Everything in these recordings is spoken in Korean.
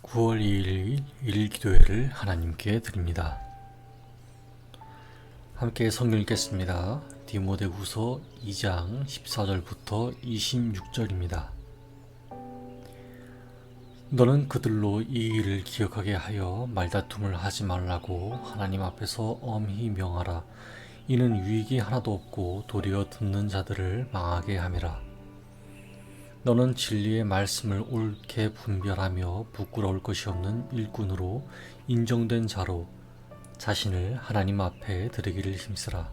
9월 2일 일일 기도회를 하나님께 드립니다. 함께 성경 읽겠습니다. 디모데후서 2장 14절부터 26절입니다. 너는 그들로 이 일을 기억하게 하여 말다툼을 하지 말라고 하나님 앞에서 엄히 명하라. 이는 유익이 하나도 없고 도리어 듣는 자들을 망하게 함이라. 너는 진리의 말씀을 옳게 분별하며 부끄러울 것이 없는 일꾼으로 인정된 자로 자신을 하나님 앞에 드리기를 힘쓰라.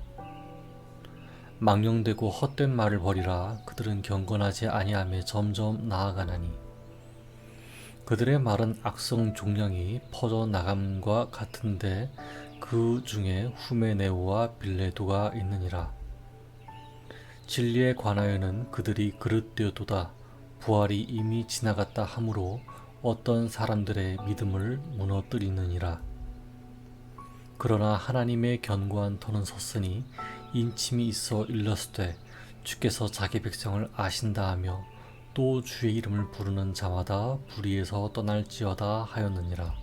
망령되고 헛된 말을 버리라. 그들은 경건하지 아니하며 점점 나아가나니 그들의 말은 악성 종량이 퍼져 나감과 같은데 그 중에 후메네오와 빌레도가 있느니라. 진리에 관하여는 그들이 그릇되어도다 부활이 이미 지나갔다 하므로 어떤 사람들의 믿음을 무너뜨리느니라. 그러나 하나님의 견고한 터는 섰으니 인침이 있어 일렀으되 주께서 자기 백성을 아신다 하며 또 주의 이름을 부르는 자마다 불의에서 떠날지어다 하였느니라.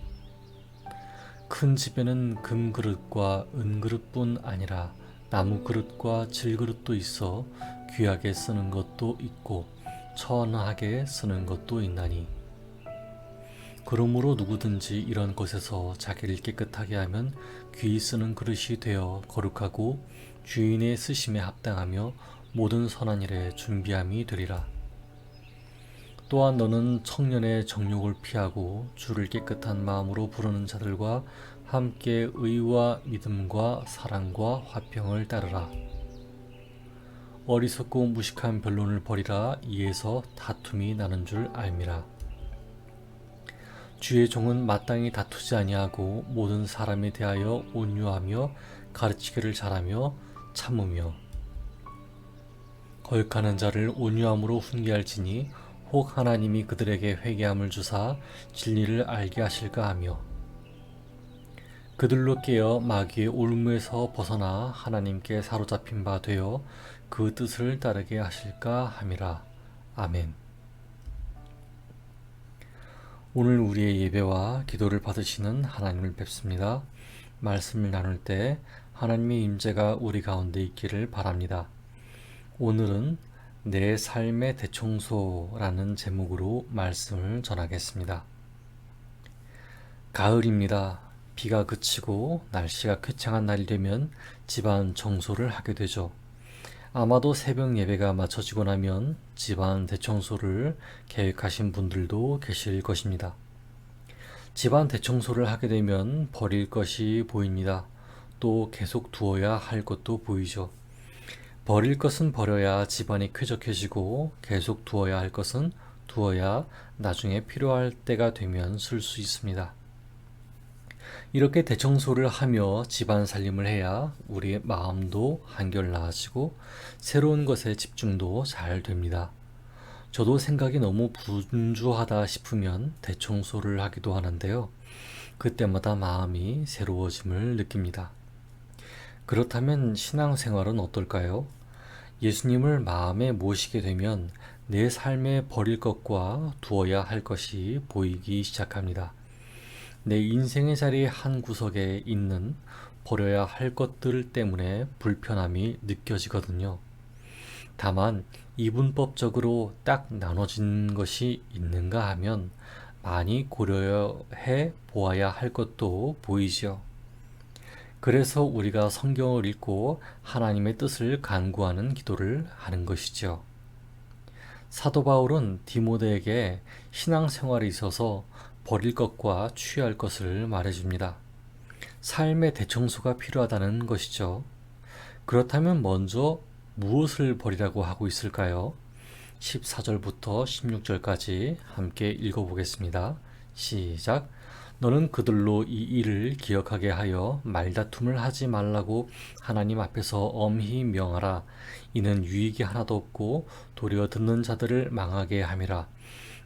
큰 집에는 금그릇과 은그릇뿐 아니라 나무그릇과 질그릇도 있어 귀하게 쓰는 것도 있고 천하게 쓰는 것도 있나니 그러므로 누구든지 이런 것에서 자기를 깨끗하게 하면 귀히 쓰는 그릇이 되어 거룩하고 주인의 쓰심에 합당하며 모든 선한 일에 준비함이 되리라. 또한 너는 청년의 정욕을 피하고 주를 깨끗한 마음으로 부르는 자들과 함께 의와 믿음과 사랑과 화평을 따르라. 어리석고 무식한 변론을 버리라. 이에서 다툼이 나는 줄 알미라. 주의 종은 마땅히 다투지 아니하고 모든 사람에 대하여 온유하며 가르치기를 잘하며 참으며 거역하는 자를 온유함으로 훈계할지니 혹 하나님이 그들에게 회개함을 주사 진리를 알게 하실까 하며 그들로 깨어 마귀의 올무에서 벗어나 하나님께 사로잡힌 바 되어 그 뜻을 따르게 하실까 함이라. 아멘. 오늘 우리의 예배와 기도를 받으시는 하나님을 뵙습니다. 말씀을 나눌 때 하나님의 임재가 우리 가운데 있기를 바랍니다. 오늘은 내 삶의 대청소라는 제목으로 말씀을 전하겠습니다. 가을입니다. 비가 그치고 날씨가 쾌창한 날이 되면 집안 청소를 하게 되죠. 아마도 새벽 예배가 마쳐지고 나면 집안 대청소를 계획하신 분들도 계실 것입니다. 집안 대청소를 하게 되면 버릴 것이 보입니다. 또 계속 두어야 할 것도 보이죠. 버릴 것은 버려야 집안이 쾌적해지고 계속 두어야 할 것은 두어야 나중에 필요할 때가 되면 쓸 수 있습니다. 이렇게 대청소를 하며 집안 살림을 해야 우리의 마음도 한결 나아지고 새로운 것에 집중도 잘 됩니다. 저도 생각이 너무 분주하다 싶으면 대청소를 하기도 하는데요. 그때마다 마음이 새로워짐을 느낍니다. 그렇다면 신앙생활은 어떨까요? 예수님을 마음에 모시게 되면 내 삶에 버릴 것과 두어야 할 것이 보이기 시작합니다. 내 인생의 자리 한 구석에 있는 버려야 할 것들 때문에 불편함이 느껴지거든요. 다만 이분법적으로 딱 나눠진 것이 있는가 하면 많이 고려해 보아야 할 것도 보이지요. 그래서 우리가 성경을 읽고 하나님의 뜻을 간구하는 기도를 하는 것이죠. 사도 바울은 디모데에게 신앙생활에 있어서 버릴 것과 취할 것을 말해줍니다. 삶의 대청소가 필요하다는 것이죠. 그렇다면 먼저 무엇을 버리라고 하고 있을까요? 14절부터 16절까지 함께 읽어보겠습니다. 시작. 너는 그들로 이 일을 기억하게 하여 말다툼을 하지 말라고 하나님 앞에서 엄히 명하라. 이는 유익이 하나도 없고 도리어 듣는 자들을 망하게 함이라.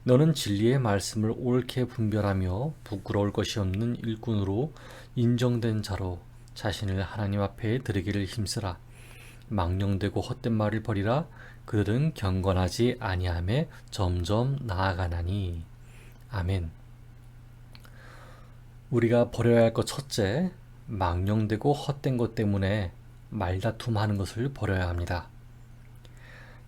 너는 진리의 말씀을 옳게 분별하며 부끄러울 것이 없는 일꾼으로 인정된 자로 자신을 하나님 앞에 드리기를 힘쓰라. 망령되고 헛된 말을 버리라. 그들은 경건하지 아니하며 점점 나아가나니. 아멘. 우리가 버려야 할 것 첫째, 망령되고 헛된 것 때문에 말다툼하는 것을 버려야 합니다.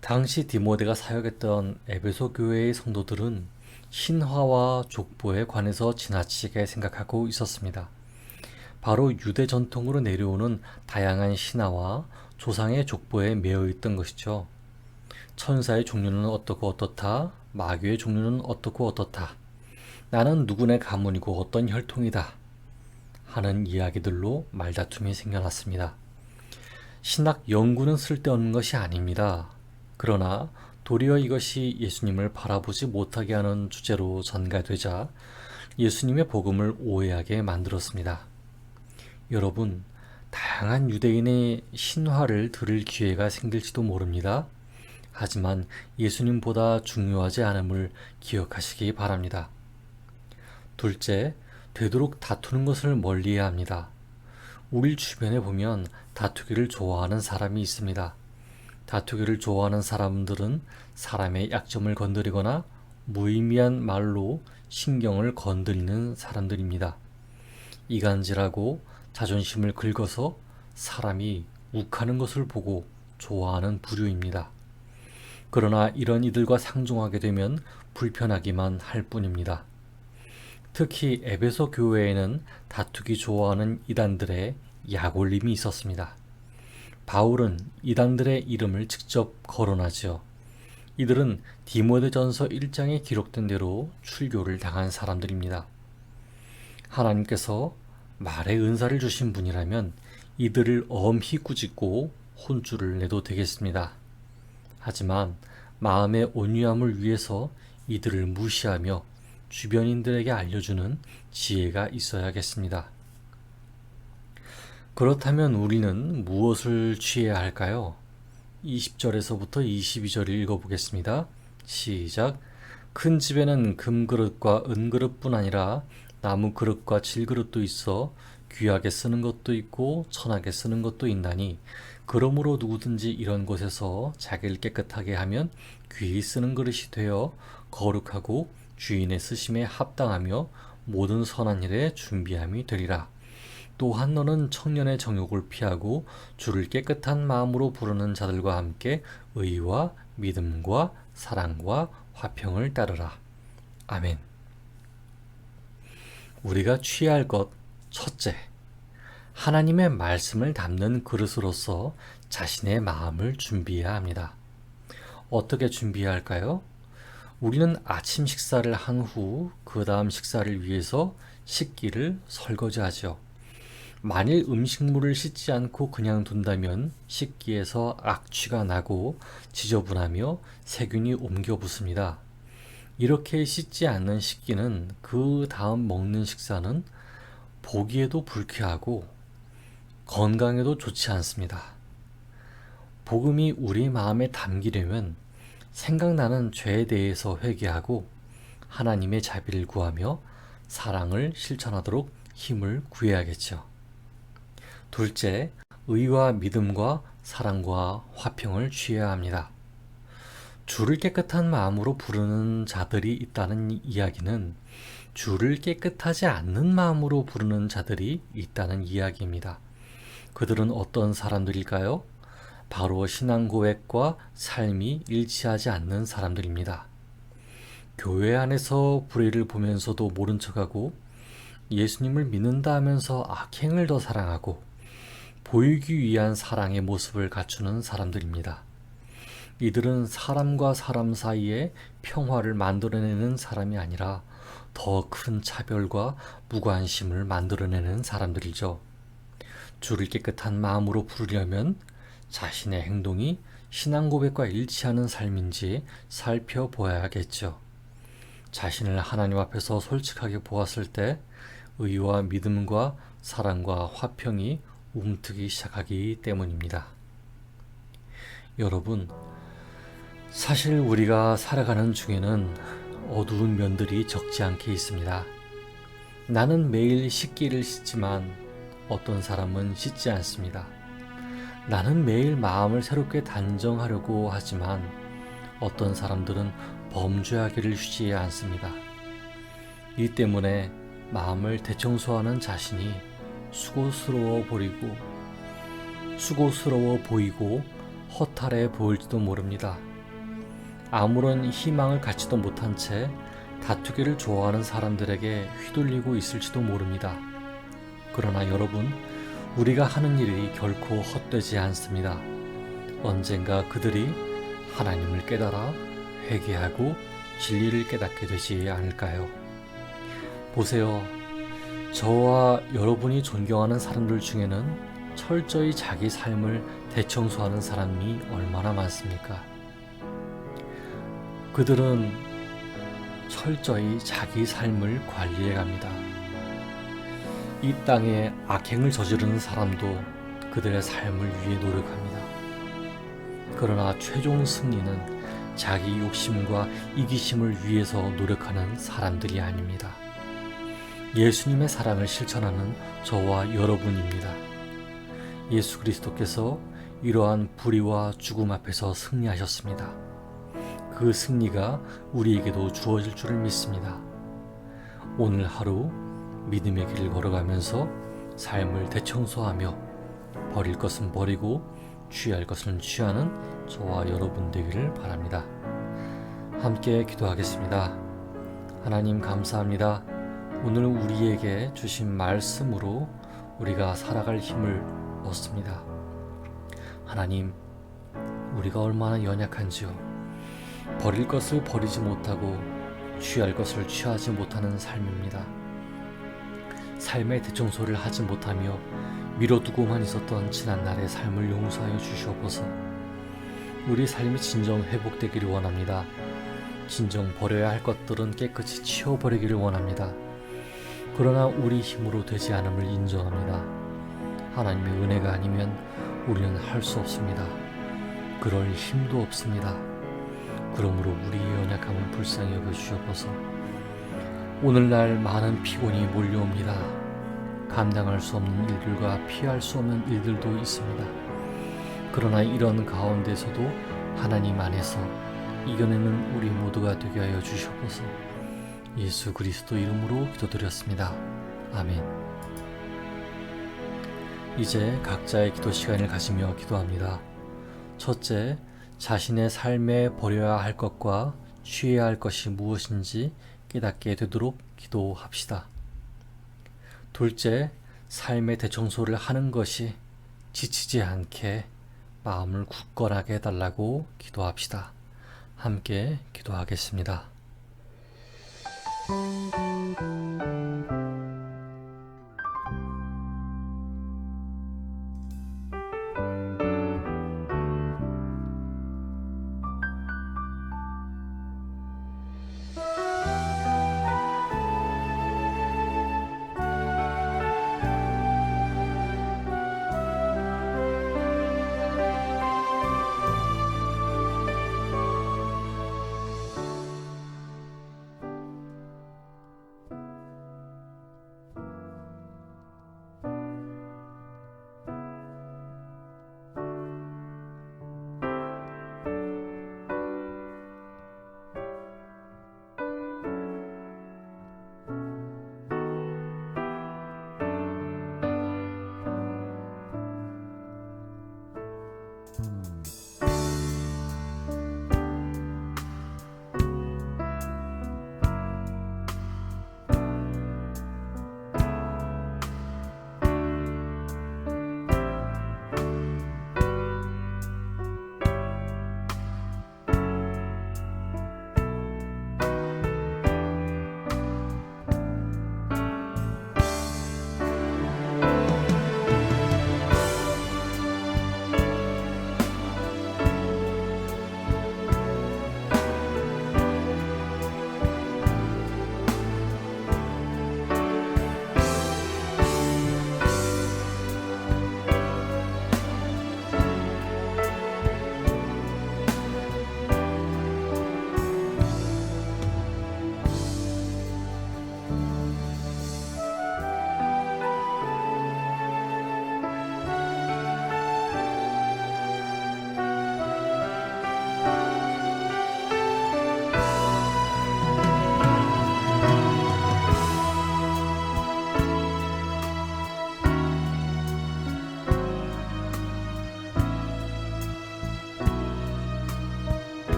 당시 디모데가 사역했던 에베소 교회의 성도들은 신화와 족보에 관해서 지나치게 생각하고 있었습니다. 바로 유대 전통으로 내려오는 다양한 신화와 조상의 족보에 매여 있던 것이죠. 천사의 종류는 어떻고 어떻다, 마귀의 종류는 어떻고 어떻다, 나는 누구네 가문이고 어떤 혈통이다 하는 이야기들로 말다툼이 생겨났습니다. 신학 연구는 쓸데없는 것이 아닙니다. 그러나 도리어 이것이 예수님을 바라보지 못하게 하는 주제로 전가되자 예수님의 복음을 오해하게 만들었습니다. 여러분, 다양한 유대인의 신화를 들을 기회가 생길지도 모릅니다. 하지만 예수님보다 중요하지 않음을 기억하시기 바랍니다. 둘째, 되도록 다투는 것을 멀리해야 합니다. 우리 주변에 보면 다투기를 좋아하는 사람이 있습니다. 다투기를 좋아하는 사람들은 사람의 약점을 건드리거나 무의미한 말로 신경을 건드리는 사람들입니다. 이간질하고 자존심을 긁어서 사람이 욱하는 것을 보고 좋아하는 부류입니다. 그러나 이런 이들과 상종하게 되면 불편하기만 할 뿐입니다. 특히 에베소 교회에는 다투기 좋아하는 이단들의 약올림이 있었습니다. 바울은 이단들의 이름을 직접 거론하죠. 이들은 디모데전서 1장에 기록된 대로 출교를 당한 사람들입니다. 하나님께서 말의 은사를 주신 분이라면 이들을 엄히 꾸짖고 혼쭐을 내도 되겠습니다. 하지만 마음의 온유함을 위해서 이들을 무시하며 주변인들에게 알려주는 지혜가 있어야겠습니다. 그렇다면 우리는 무엇을 취해야 할까요? 20절에서부터 22절을 읽어보겠습니다. 시작. 큰 집에는 금그릇과 은그릇뿐 아니라 나무 그릇과 질그릇도 있어 귀하게 쓰는 것도 있고 천하게 쓰는 것도 있나니 그러므로 누구든지 이런 곳에서 자기를 깨끗하게 하면 귀히 쓰는 그릇이 되어 거룩하고 주인의 쓰심에 합당하며 모든 선한 일에 준비함이 되리라. 또한 너는 청년의 정욕을 피하고 주를 깨끗한 마음으로 부르는 자들과 함께 의와 믿음과 사랑과 화평을 따르라. 아멘. 우리가 취해야 할 것 첫째, 하나님의 말씀을 담는 그릇으로서 자신의 마음을 준비해야 합니다. 어떻게 준비해야 할까요? 우리는 아침 식사를 한 후 그 다음 식사를 위해서 식기를 설거지하죠. 만일 음식물을 씻지 않고 그냥 둔다면 식기에서 악취가 나고 지저분하며 세균이 옮겨 붙습니다. 이렇게 씻지 않는 식기는 그 다음 먹는 식사는 보기에도 불쾌하고 건강에도 좋지 않습니다. 복음이 우리 마음에 담기려면 생각나는 죄에 대해서 회개하고 하나님의 자비를 구하며 사랑을 실천하도록 힘을 구해야겠죠. 둘째, 의와 믿음과 사랑과 화평을 취해야 합니다. 주를 깨끗한 마음으로 부르는 자들이 있다는 이야기는 주를 깨끗하지 않는 마음으로 부르는 자들이 있다는 이야기입니다. 그들은 어떤 사람들일까요? 바로 신앙 고백과 삶이 일치하지 않는 사람들입니다. 교회 안에서 불의를 보면서도 모른 척하고 예수님을 믿는다 하면서 악행을 더 사랑하고 보이기 위한 사랑의 모습을 갖추는 사람들입니다. 이들은 사람과 사람 사이에 평화를 만들어내는 사람이 아니라 더 큰 차별과 무관심을 만들어내는 사람들이죠. 주를 깨끗한 마음으로 부르려면 자신의 행동이 신앙 고백과 일치하는 삶인지 살펴보아야겠죠. 자신을 하나님 앞에서 솔직하게 보았을 때 의와 믿음과 사랑과 화평이 움트기 시작하기 때문입니다. 여러분, 사실 우리가 살아가는 중에는 어두운 면들이 적지 않게 있습니다. 나는 매일 식기를 씻지만 어떤 사람은 씻지 않습니다. 나는 매일 마음을 새롭게 단정하려고 하지만 어떤 사람들은 범죄하기를 쉬지 않습니다. 이 때문에 마음을 대청소하는 자신이 수고스러워 보이고 허탈해 보일지도 모릅니다. 아무런 희망을 갖지도 못한 채 다투기를 좋아하는 사람들에게 휘둘리고 있을지도 모릅니다. 그러나 여러분, 우리가 하는 일이 결코 헛되지 않습니다. 언젠가 그들이 하나님을 깨달아 회개하고 진리를 깨닫게 되지 않을까요? 보세요. 저와 여러분이 존경하는 사람들 중에는 철저히 자기 삶을 대청소하는 사람이 얼마나 많습니까? 그들은 철저히 자기 삶을 관리해 갑니다. 이 땅에 악행을 저지르는 사람도 그들의 삶을 위해 노력합니다. 그러나 최종 승리는 자기 욕심과 이기심을 위해서 노력하는 사람들이 아닙니다. 예수님의 사랑을 실천하는 저와 여러분입니다. 예수 그리스도께서 이러한 불의와 죽음 앞에서 승리하셨습니다. 그 승리가 우리에게도 주어질 줄을 믿습니다. 오늘 하루 믿음의 길을 걸어가면서 삶을 대청소하며 버릴 것은 버리고 취할 것은 취하는 저와 여러분 되기를 바랍니다. 함께 기도하겠습니다. 하나님 감사합니다. 오늘 우리에게 주신 말씀으로 우리가 살아갈 힘을 얻습니다. 하나님, 우리가 얼마나 연약한지요. 버릴 것을 버리지 못하고 취할 것을 취하지 못하는 삶입니다. 삶의 대청소를 하지 못하며 미뤄두고만 있었던 지난날의 삶을 용서하여 주시옵소서. 우리 삶이 진정 회복되기를 원합니다. 진정 버려야 할 것들은 깨끗이 치워버리기를 원합니다. 그러나 우리 힘으로 되지 않음을 인정합니다. 하나님의 은혜가 아니면 우리는 할 수 없습니다. 그럴 힘도 없습니다. 그러므로 우리의 연약함을 불쌍히 여겨주시옵소서. 오늘날 많은 피곤이 몰려옵니다. 감당할 수 없는 일들과 피할 수 없는 일들도 있습니다. 그러나 이런 가운데서도 하나님 안에서 이겨내는 우리 모두가 되게 하여 주시옵소서. 예수 그리스도 이름으로 기도드렸습니다. 아멘. 이제 각자의 기도 시간을 가지며 기도합니다. 첫째, 자신의 삶에 버려야 할 것과 취해야 할 것이 무엇인지 깨닫게 되도록 기도합시다. 둘째, 삶의 대청소를 하는 것이 지치지 않게 마음을 굳건하게 해달라고 기도합시다. 함께 기도하겠습니다.